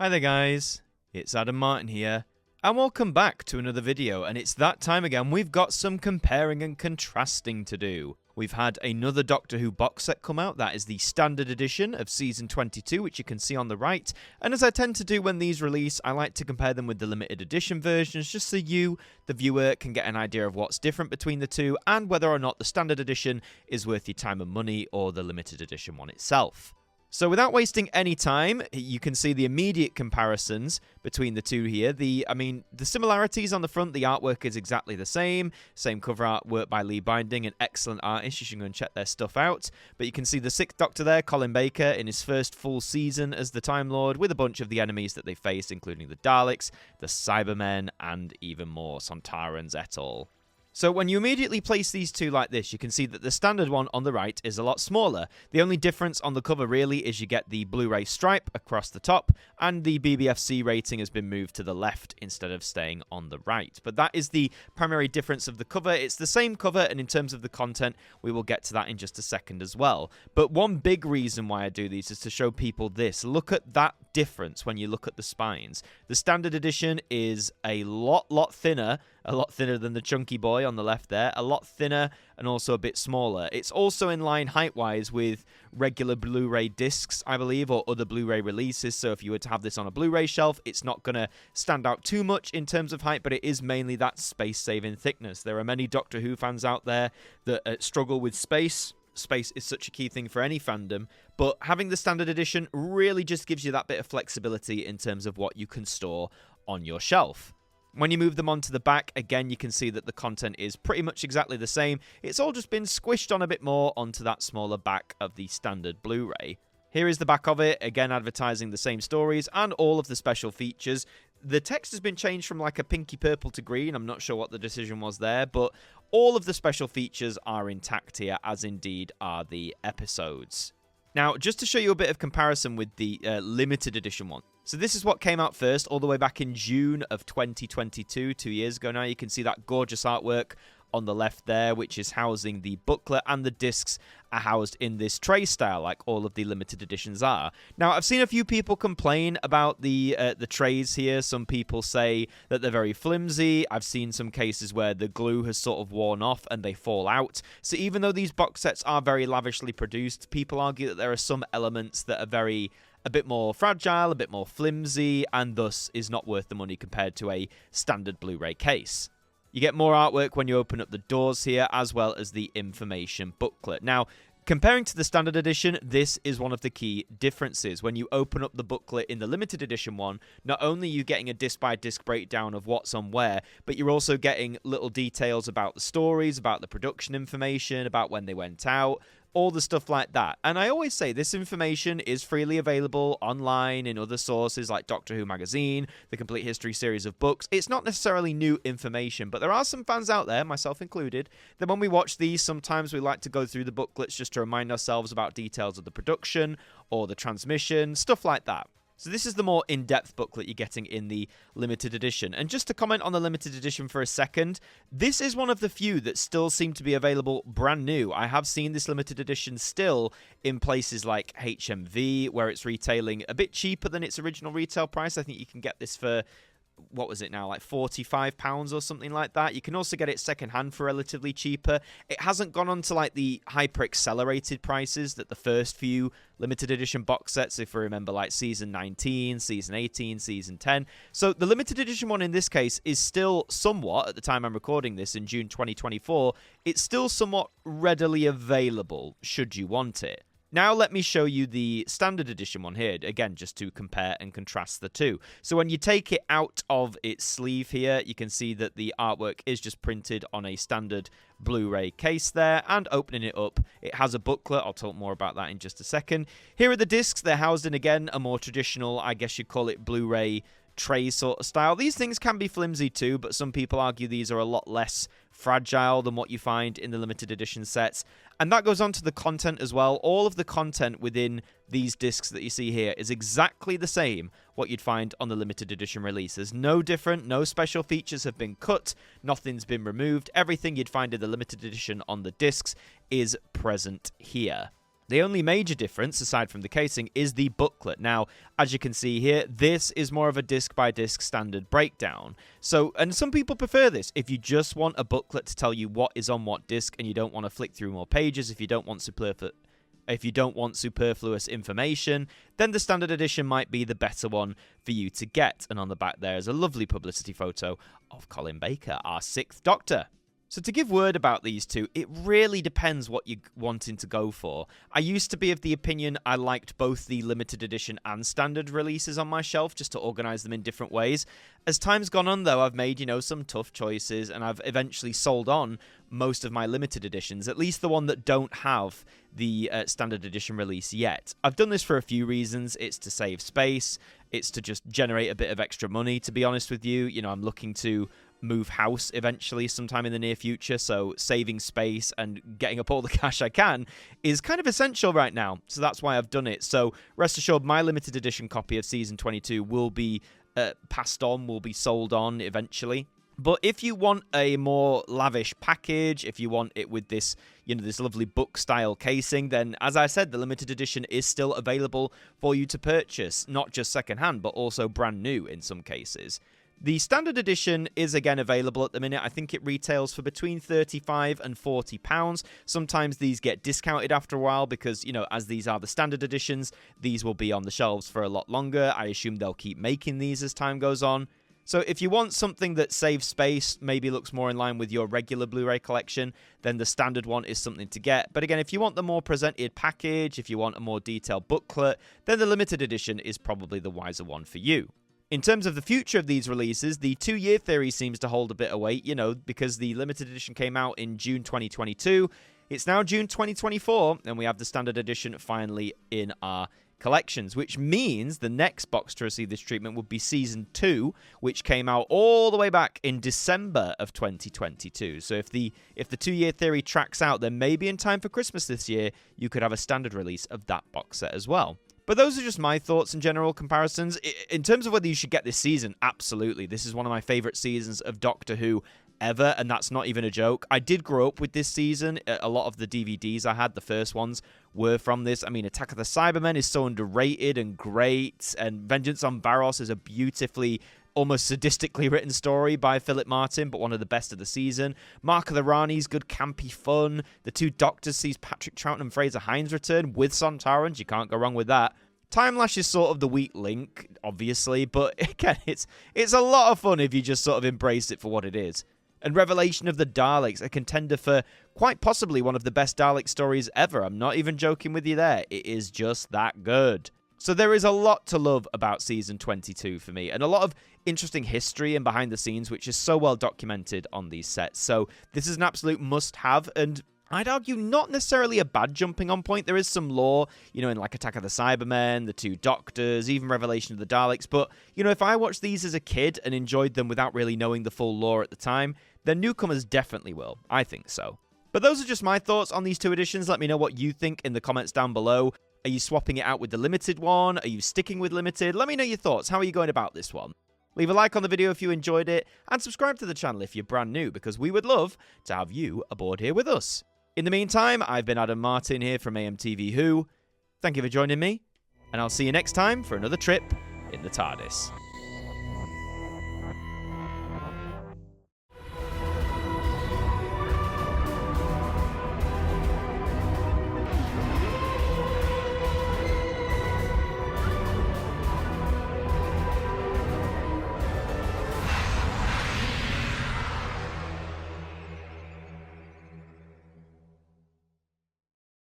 Hi there guys, it's Adam Martin here, and welcome back to another video, and it's that time again. We've got some comparing and contrasting to do. We've had another Doctor Who box set come out. That is the standard edition of season 22, which you can see on the right, and as I tend to do when these release, I like to compare them with the limited edition versions, just so you, the viewer, can get an idea of what's different between the two, and whether or not the standard edition is worth your time and money, or the limited edition one itself. So without wasting any time, you can see the immediate comparisons between the two here. The similarities on the front, the artwork is exactly the same. Same cover art work by Lee Binding, an excellent artist. You should go and check their stuff out. But you can see the 6th Doctor there, Colin Baker, in his first full season as the Time Lord, with a bunch of the enemies that they faced, including the Daleks, the Cybermen, and even more, Sontarans et al. So when you immediately place these two like this, you can see that the standard one on the right is a lot smaller. The only difference on the cover really is you get the Blu-ray stripe across the top, and the BBFC rating has been moved to the left instead of staying on the right. But that is the primary difference of the cover. It's the same cover, and in terms of the content, we will get to that in just a second as well. But one big reason why I do these is to show people this. Look at that difference when you look at the spines. The standard edition is a lot thinner than the chunky boy on the left there, a lot thinner and also a bit smaller. It's also in line height-wise with regular Blu-ray discs, I believe, or other Blu-ray releases, so if you were to have this on a Blu-ray shelf, it's not going to stand out too much in terms of height, but it is mainly that space-saving thickness. There are many Doctor Who fans out there that struggle with space. Space is such a key thing for any fandom, but having the standard edition really just gives you that bit of flexibility in terms of what you can store on your shelf. When you move them onto the back, again, you can see that the content is pretty much exactly the same. It's all just been squished on a bit more onto that smaller back of the standard Blu-ray. Here is the back of it, again advertising the same stories and all of the special features. The text has been changed from like a pinky purple to green. I'm not sure what the decision was there, but all of the special features are intact here, as indeed are the episodes. Now, just to show you a bit of comparison with the limited edition one. So this is what came out first, all the way back in June of 2022, 2 years ago now. You can see that gorgeous artwork on the left there, which is housing the booklet, and the discs are housed in this tray style, like all of the limited editions are. Now, I've seen a few people complain about the trays here. Some people say that they're very flimsy. I've seen some cases where the glue has sort of worn off and they fall out. So even though these box sets are very lavishly produced, people argue that there are some elements that are a bit more fragile, a bit more flimsy, and thus is not worth the money compared to a standard Blu-ray case. You get more artwork when you open up the doors here, as well as the information booklet. Now, comparing to the standard edition, this is one of the key differences. When you open up the booklet in the limited edition one, not only are you getting a disc-by-disc breakdown of what's on where, but you're also getting little details about the stories, about the production information, about when they went out, all the stuff like that. And I always say this information is freely available online in other sources like Doctor Who Magazine, the Complete History series of books. It's not necessarily new information, but there are some fans out there, myself included, that when we watch these, sometimes we like to go through the booklets just to remind ourselves about details of the production or the transmission, stuff like that. So this is the more in-depth booklet you're getting in the limited edition. And just to comment on the limited edition for a second, this is one of the few that still seem to be available brand new. I have seen this limited edition still in places like HMV, where it's retailing a bit cheaper than its original retail price. I think you can get this for, what was it now, like £45 or something like that. You can also get it secondhand for relatively cheaper. It hasn't gone on to like the hyper accelerated prices that the first few limited edition box sets, if we remember, like season 19, season 18, season 10. So the limited edition one in this case is still somewhat, at the time I'm recording this in June 2024, it's still somewhat readily available should you want it. Now let me show you the standard edition one here, again, just to compare and contrast the two. So when you take it out of its sleeve here, you can see that the artwork is just printed on a standard Blu-ray case there, and opening it up, it has a booklet. I'll talk more about that in just a second. Here are the discs. They're housed in, again, a more traditional, I guess you'd call it Blu-ray tray sort of style. These things can be flimsy too, but some people argue these are a lot less fragile than what you find in the limited edition sets. And that goes on to the content as well. All of the content within these discs that you see here is exactly the same what you'd find on the limited edition release. There's no different, no special features have been cut, nothing's been removed. Everything you'd find in the limited edition on the discs is present here. The only major difference, aside from the casing, is the booklet. Now, as you can see here, this is more of a disc-by-disc standard breakdown. So, and some people prefer this. If you just want a booklet to tell you what is on what disc and you don't want to flick through more pages, if you don't want superfluous information, then the standard edition might be the better one for you to get. And on the back there is a lovely publicity photo of Colin Baker, our 6th Doctor. So to give word about these two, it really depends what you're wanting to go for. I used to be of the opinion I liked both the limited edition and standard releases on my shelf, just to organize them in different ways. As time's gone on, though, I've made, some tough choices, and I've eventually sold on most of my limited editions, at least the one that don't have the standard edition release yet. I've done this for a few reasons. It's to save space. It's to just generate a bit of extra money, to be honest with you. I'm looking to move house eventually sometime in the near future, so saving space and getting up all the cash I can is kind of essential right now, so that's why I've done it. So rest assured, my limited edition copy of Season 22 will be passed on, will be sold on eventually. But if you want a more lavish package, if you want it with this, this lovely book-style casing, then, as I said, the limited edition is still available for you to purchase, not just secondhand, but also brand new in some cases. The standard edition is again available at the minute. I think it retails for between £35 and £40. Sometimes these get discounted after a while because, as these are the standard editions, these will be on the shelves for a lot longer. I assume they'll keep making these as time goes on. So if you want something that saves space, maybe looks more in line with your regular Blu-ray collection, then the standard one is something to get. But again, if you want the more presented package, if you want a more detailed booklet, then the limited edition is probably the wiser one for you. In terms of the future of these releases, the 2-year theory seems to hold a bit of weight, because the limited edition came out in June 2022. It's now June 2024, and we have the standard edition finally in our collections, which means the next box to receive this treatment would be Season 2, which came out all the way back in December of 2022. So if the 2-year theory tracks out, then maybe in time for Christmas this year, you could have a standard release of that box set as well. But those are just my thoughts and general comparisons. In terms of whether you should get this season, absolutely. This is one of my favorite seasons of Doctor Who ever, and that's not even a joke. I did grow up with this season. A lot of the DVDs I had, the first ones, were from this. I mean, Attack of the Cybermen is so underrated and great, and Vengeance on Varos is a beautifully, almost sadistically written story by Philip Martin, but one of the best of the season. Mark of the Rani's good campy fun. The Two Doctors sees Patrick Troughton and Fraser Hines return with Sontarans. You can't go wrong with that. Time Lash is sort of the weak link, obviously, but again, it's a lot of fun if you just sort of embrace it for what it is. And Revelation of the Daleks, a contender for quite possibly one of the best Dalek stories ever. I'm not even joking with you there. It is just that good. So there is a lot to love about Season 22 for me, and a lot of interesting history and behind the scenes, which is so well documented on these sets. So this is an absolute must-have, and I'd argue not necessarily a bad jumping on point. There is some lore, in like Attack of the Cybermen, The Two Doctors, even Revelation of the Daleks. But, if I watched these as a kid and enjoyed them without really knowing the full lore at the time, then newcomers definitely will. I think so. But those are just my thoughts on these two editions. Let me know what you think in the comments down below. Are you swapping it out with the limited one? Are you sticking with limited? Let me know your thoughts. How are you going about this one? Leave a like on the video if you enjoyed it, and subscribe to the channel if you're brand new, because we would love to have you aboard here with us. In the meantime, I've been Adam Martin here from AMTV Who. Thank you for joining me, and I'll see you next time for another trip in the TARDIS.